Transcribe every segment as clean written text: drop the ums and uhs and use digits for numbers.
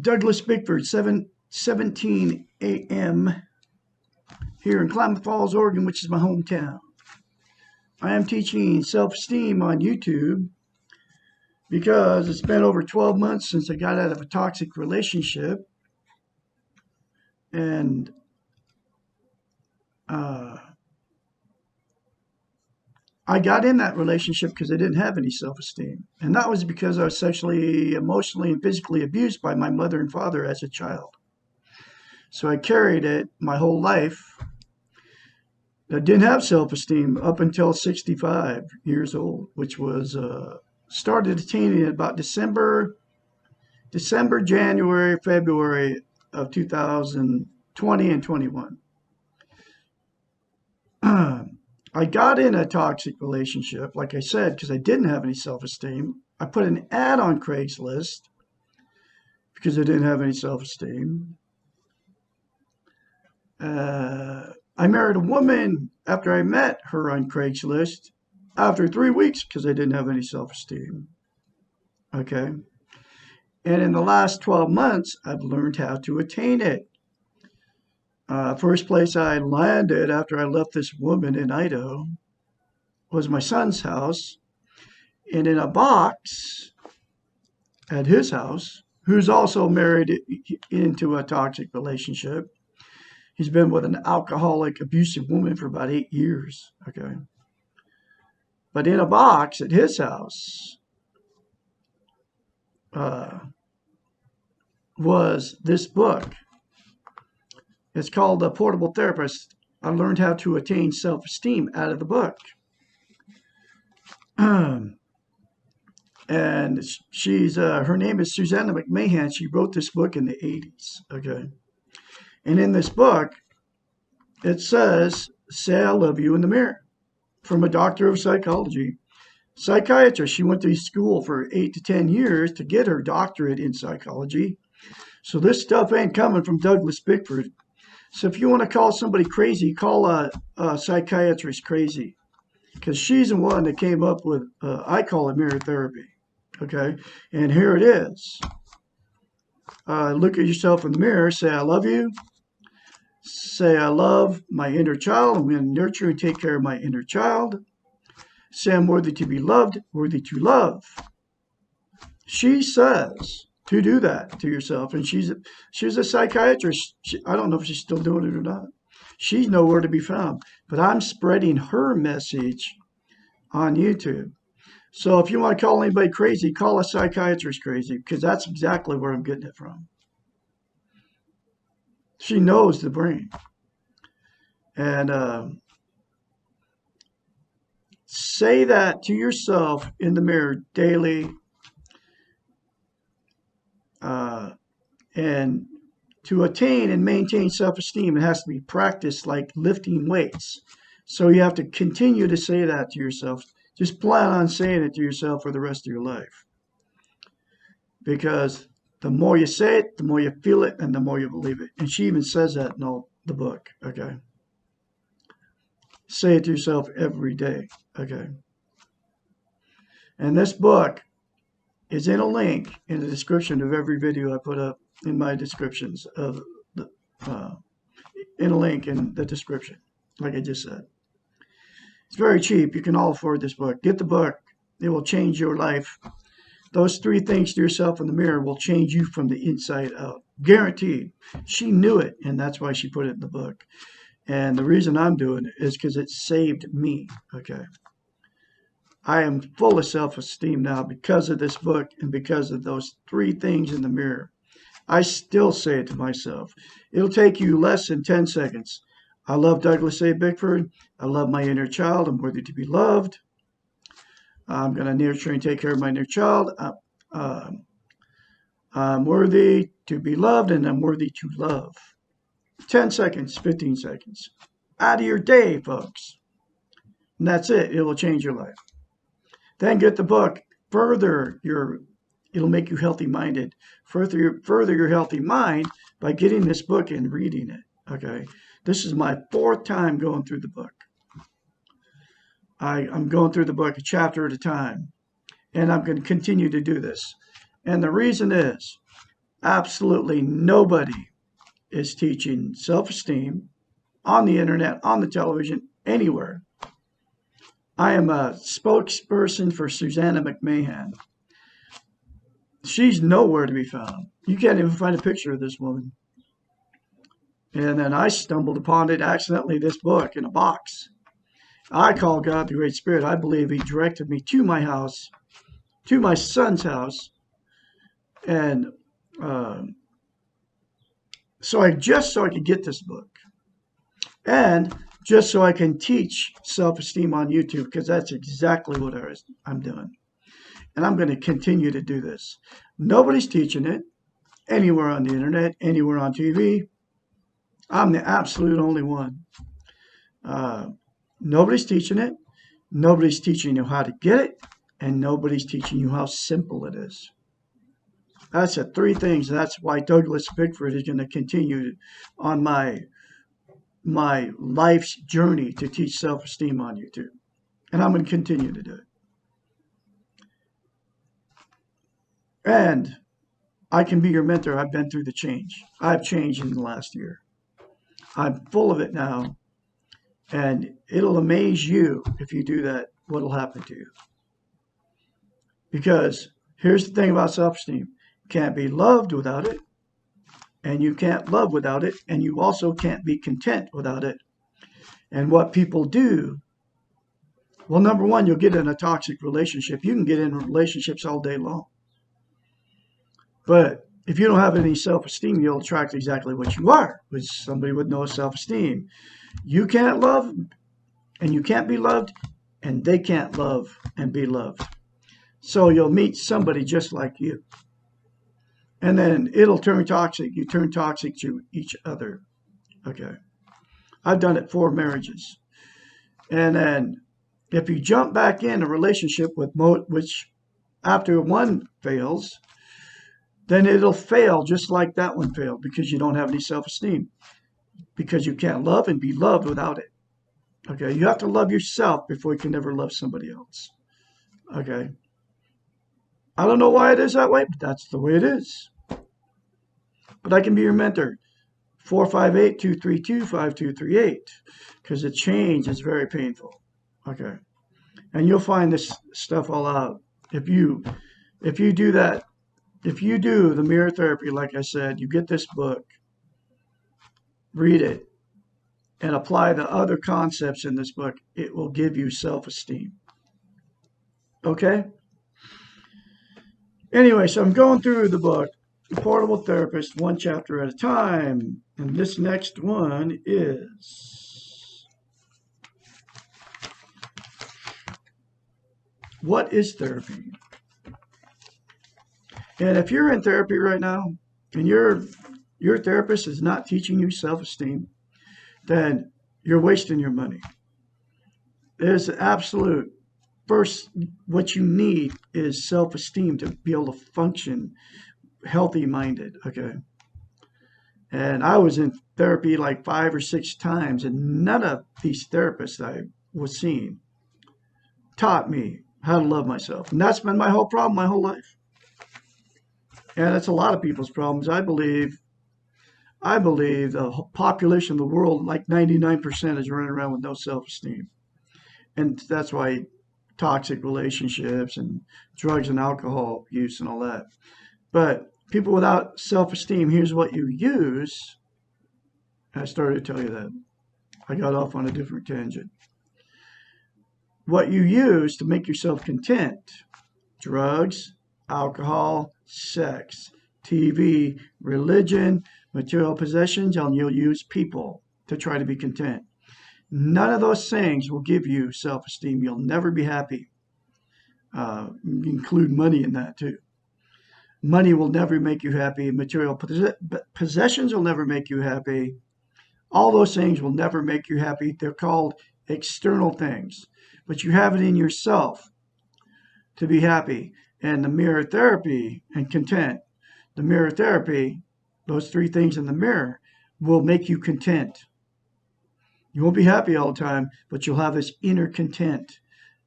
Douglas Bickford, 7:17 a.m. here in Klamath Falls, Oregon, which is my hometown. I am teaching self-esteem on YouTube because it's been over 12 months since I got out of a toxic relationship. And I got in that relationship because I didn't have any self-esteem. And that was because I was sexually, emotionally, and physically abused by my mother and father as a child. So I carried it my whole life. I didn't have self-esteem up until 65 years old, which was started attaining it about December, January, February of 2020 and 21. I got in a toxic relationship, like I said, because I didn't have any self-esteem. I put an ad on Craigslist because I didn't have any self-esteem. I married a woman after I met her on Craigslist after 3 weeks because I didn't have any self-esteem. Okay. And in the last 12 months, I've learned how to attain it. First place I landed after I left this woman in Idaho was my son's house. And in a box at his house, who's also married into a toxic relationship. He's been with an alcoholic, abusive woman for about 8 years. Okay. But in a box at his house was this book. It's called The Portable Therapist. I learned how to attain self-esteem out of the book. And she's her name is Susanna McMahon. She wrote this book in the 80s. Okay. And in this book, it says, "Say I love you in the mirror," from a doctor of psychology. Psychiatrist. She went to school for 8 to 10 years to get her doctorate in psychology. So this stuff ain't coming from Douglas Bickford. So if you want to call somebody crazy, call a psychiatrist crazy. Because she's the one that came up with, I call it mirror therapy. Okay? And here it is. Look at yourself in the mirror. Say, I love you. Say, I love my inner child. I'm going to nurture and take care of my inner child. Say, I'm worthy to be loved, worthy to love. She says to do that to yourself. And she's a psychiatrist. I don't know if she's still doing it or not. She's nowhere to be found. But I'm spreading her message on YouTube. So if you want to call anybody crazy, call a psychiatrist crazy, because that's exactly where I'm getting it from. She knows the brain. And say that to yourself in the mirror daily. And to attain and maintain self-esteem, it has to be practiced like lifting weights. So you have to continue to say that to yourself. Just plan on saying it to yourself for the rest of your life. Because the more you say it, the more you feel it, and the more you believe it. And she even says that in all the book. Okay. Say it to yourself every day. Okay. And this book is in a link in the description of every video I put up in my descriptions of the, in a link in the description, like I just said. It's very cheap. You can all afford this book. Get the book. It will change your life. Those 3 things to yourself in the mirror will change you from the inside out. Guaranteed. She knew it, and that's why she put it in the book. And the reason I'm doing it is because it saved me. Okay. I am full of self-esteem now because of this book and because of those 3 things in the mirror. I still say it to myself. It'll take you less than 10 seconds. I love Douglas A. Bickford. I love my inner child. I'm worthy to be loved. I'm going to nurture and take care of my inner child. I'm worthy to be loved, and I'm worthy to love. 10 seconds, 15 seconds. Out of your day, folks. And that's it. It will change your life. Then get the book. It'll make you healthy-minded. Further your healthy mind by getting this book and reading it. Okay. This is my 4th time going through the book. I'm going through the book a chapter at a time. And I'm going to continue to do this. And the reason is, Absolutely nobody is teaching self-esteem on the internet, on the television, anywhere. I am a spokesperson for Susanna McMahon. She's nowhere to be found. You can't even find a picture of this woman. And then I stumbled upon it accidentally, this book in a box. I call God the Great Spirit. I believe He directed me to my house, to my son's house. And uh, so I could get this book. And just so I can teach self-esteem on YouTube, because that's exactly what I'm doing. And I'm going to continue to do this. Nobody's teaching it anywhere on the internet, anywhere on TV. I'm the absolute only one. Nobody's teaching it. Nobody's teaching you how to get it. And nobody's teaching you how simple it is. That's the three things. That's why Douglas Bickford is going to continue on my life's journey to teach self-esteem on YouTube. And I'm going to continue to do it. And I can be your mentor. I've been through the change. I've changed in the last year. I'm full of it now. And it'll amaze you if you do that, what'll happen to you. Because here's the thing about self-esteem. You can't be loved without it. And you can't love without it. And you also can't be content without it. And what people do, well, number one, you'll get in a toxic relationship. You can get in relationships all day long. But if you don't have any self-esteem, you'll attract exactly what you are, which is somebody with no self-esteem. You can't love, and you can't be loved, and they can't love and be loved. So you'll meet somebody just like you. And then it'll turn toxic. You turn toxic to each other. Okay. I've done it 4 marriages. And then if you jump back in a relationship with which after one fails, then it'll fail just like that one failed because you don't have any self-esteem. Because you can't love and be loved without it. Okay, you have to love yourself before you can ever love somebody else. Okay. I don't know why it is that way, but that's the way it is. But I can be your mentor. 458-232-5238. Because the change is very painful. Okay. And you'll find this stuff all out. If you do that, if you do the mirror therapy, like I said, you get this book, read it, and apply the other concepts in this book, it will give you self-esteem. Okay? Anyway, so I'm going through the book, Portable Therapist, one chapter at a time. And this next one is, what is therapy? And if you're in therapy right now, and your therapist is not teaching you self-esteem, then you're wasting your money. There's absolute first, what you need is self-esteem to be able to function healthy-minded, okay? And I was in therapy like 5 or 6 times, and none of these therapists I was seeing taught me how to love myself. And that's been my whole problem my whole life. And it's a lot of people's problems. I believe the population of the world, like 99%, is running around with no self-esteem. And that's why toxic relationships and drugs and alcohol use and all that. But people without self-esteem, here's what you use. I started to tell you that. I got off on a different tangent. What you use to make yourself content: drugs, alcohol, sex, TV, religion, material possessions, and you'll use people to try to be content. None of those things will give you self-esteem. You'll never be happy. Include money in that too. Money will never make you happy. Material possessions will never make you happy. All those things will never make you happy. They're called external things. But you have it in yourself to be happy. And the mirror therapy and content, the mirror therapy, those 3 things in the mirror will make you content. You won't be happy all the time, but you'll have this inner content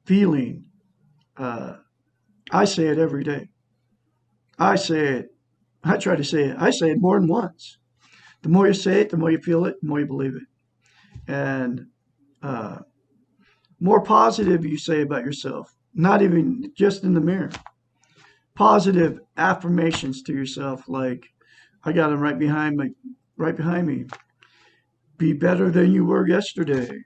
feeling. I say it every day. I say it I try to say it. I say it more than once. The more you say it, the more you feel it, the more you believe it. And uh, more positive you say about yourself, not even just in the mirror. Positive affirmations to yourself, like I got them right behind me. Be better than you were yesterday.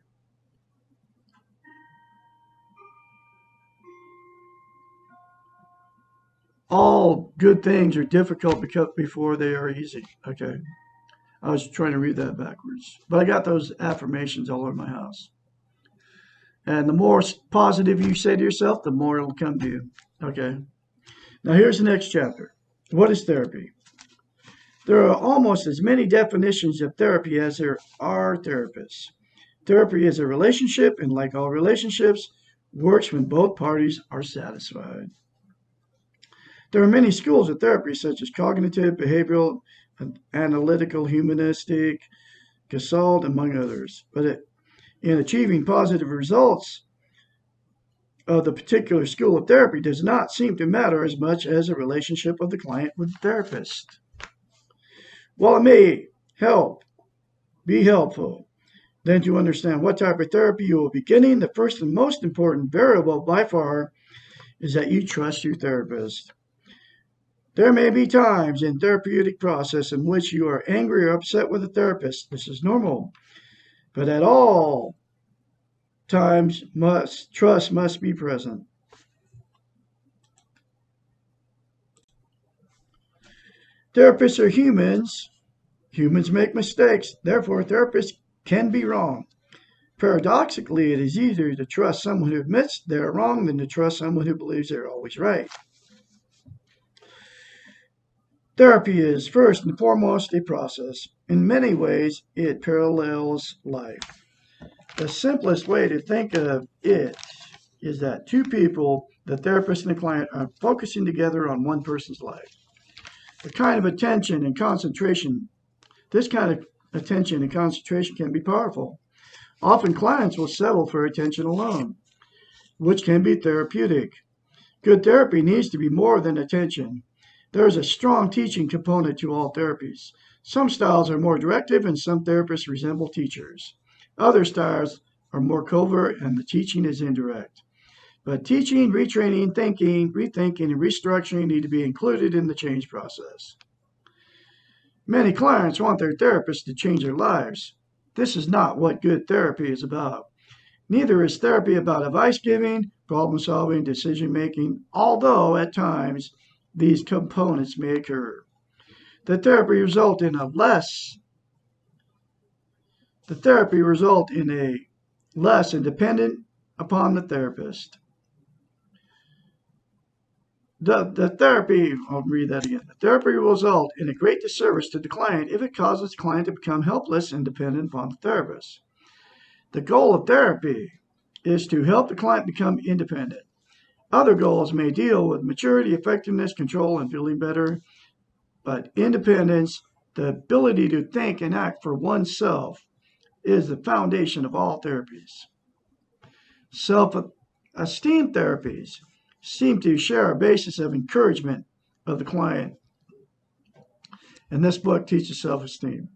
All good things are difficult before they are easy. Okay. I was trying to read that backwards, but I got those affirmations all over my house. And the more positive you say to yourself, the more it'll come to you. Okay. Now here's the next chapter. What is therapy? There are almost as many definitions of therapy as there are therapists. Therapy is a relationship, and like all relationships, works when both parties are satisfied. There are many schools of therapy, such as cognitive, behavioral, analytical, humanistic, Gestalt, among others. But in achieving positive results of the particular school of therapy does not seem to matter as much as the relationship of the client with the therapist. While it may be helpful, then to understand what type of therapy you will be getting, the first and most important variable by far is that you trust your therapist. There may be times in therapeutic process in which you are angry or upset with a therapist. This is normal. But at all times, trust must be present. Therapists are humans. Humans make mistakes. Therefore, therapists can be wrong. Paradoxically, it is easier to trust someone who admits they're wrong than to trust someone who believes they're always right. Therapy is first and foremost a process. In many ways, it parallels life. The simplest way to think of it is that two people, the therapist and the client, are focusing together on one person's life. The kind of attention and concentration, this kind of attention and concentration can be powerful. Often clients will settle for attention alone, which can be therapeutic. Good therapy needs to be more than attention. There is a strong teaching component to all therapies. Some styles are more directive and some therapists resemble teachers. Other styles are more covert and the teaching is indirect. But teaching, retraining, thinking, rethinking, and restructuring need to be included in the change process. Many clients want their therapist to change their lives. This is not what good therapy is about. Neither is therapy about advice giving, problem solving, decision making, although at times these components may occur. The therapy result in a less independent upon the therapist. I'll read that again. The therapy will result in a great disservice to the client if it causes the client to become helpless and dependent upon the therapist. The goal of therapy is to help the client become independent. Other goals may deal with maturity, effectiveness, control, and feeling better, but independence, the ability to think and act for oneself, is the foundation of all therapies. Self-esteem therapies seem to share a basis of encouragement of the client. And this book teaches self-esteem.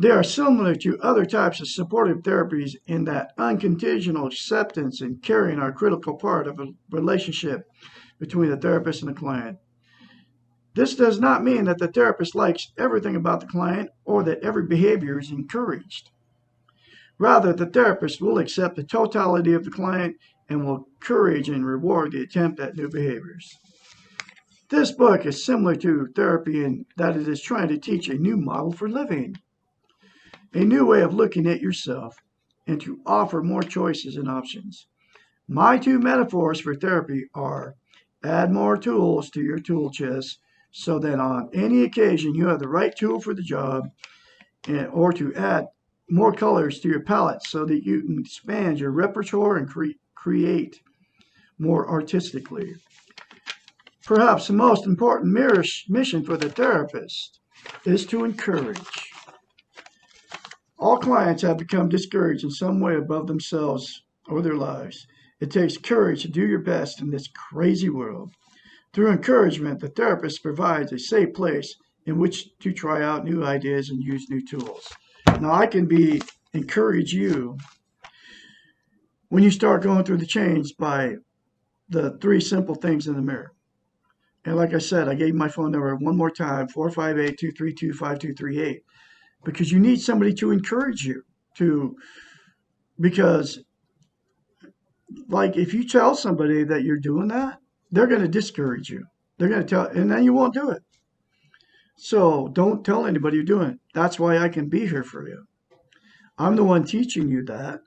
They are similar to other types of supportive therapies in that unconditional acceptance and caring are a critical part of a relationship between the therapist and the client. This does not mean that the therapist likes everything about the client or that every behavior is encouraged. Rather, the therapist will accept the totality of the client and will encourage and reward the attempt at new behaviors. This book is similar to therapy in that it is trying to teach a new model for living, a new way of looking at yourself, and to offer more choices and options. My two metaphors for therapy are add more tools to your tool chest so that on any occasion you have the right tool for the job, or to add more colors to your palette so that you can expand your repertoire and create more artistically. Perhaps the most important mission for the therapist is to encourage. All clients have become discouraged in some way above themselves or their lives. It takes courage to do your best in this crazy world. Through encouragement, the therapist provides a safe place in which to try out new ideas and use new tools. Now, I can encourage you when you start going through the change by the 3 simple things in the mirror. And like I said, I gave my phone number one more time, 458-232-5238, because you need somebody to encourage you because like if you tell somebody that you're doing that, they're going to discourage you. They're going to tell, and then you won't do it. So don't tell anybody you're doing it. That's why I can be here for you. I'm the one teaching you that.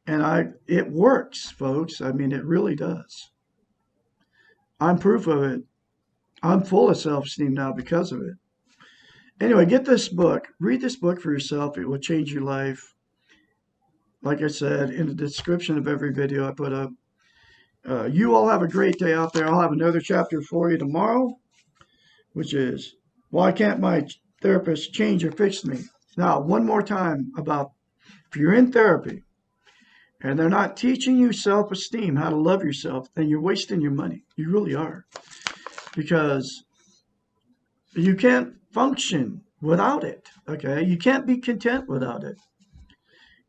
And it works, folks. I mean, it really does. I'm proof of it. I'm full of self-esteem now because of it. Anyway, get this book. Read this book for yourself. It will change your life. Like I said, in the description of every video I put up. You all have a great day out there. I'll have another chapter for you tomorrow, which is, why can't my therapist change or fix me? Now, one more time about if you're in therapy and they're not teaching you self-esteem, how to love yourself, then you're wasting your money. You really are. Because you can't function without it, okay? You can't be content without it.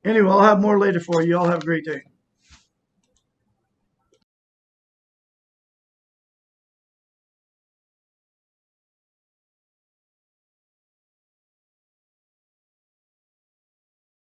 Anyway, I'll have more later for you. Y'all have a great day.